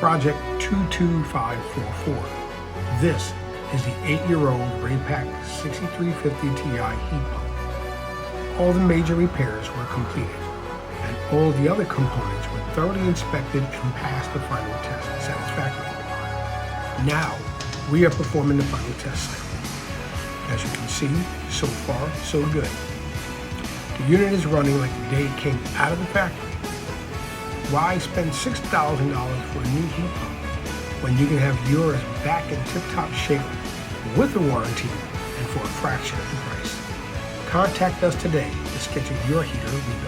Project 22544. This is the 8-year-old Raypak 6350 Ti heat pump. All the major repairs were completed, and all the other components were thoroughly inspected and passed the final test satisfactorily. Now, we are performing the final test cycle. As you can see, so far, so good. The unit is running like the day it came out of the factory. Why spend $6,000 for a new heat pump when you can have yours back in tip-top shape with a warranty and for a fraction of the price? Contact us today to schedule your heater rebuild.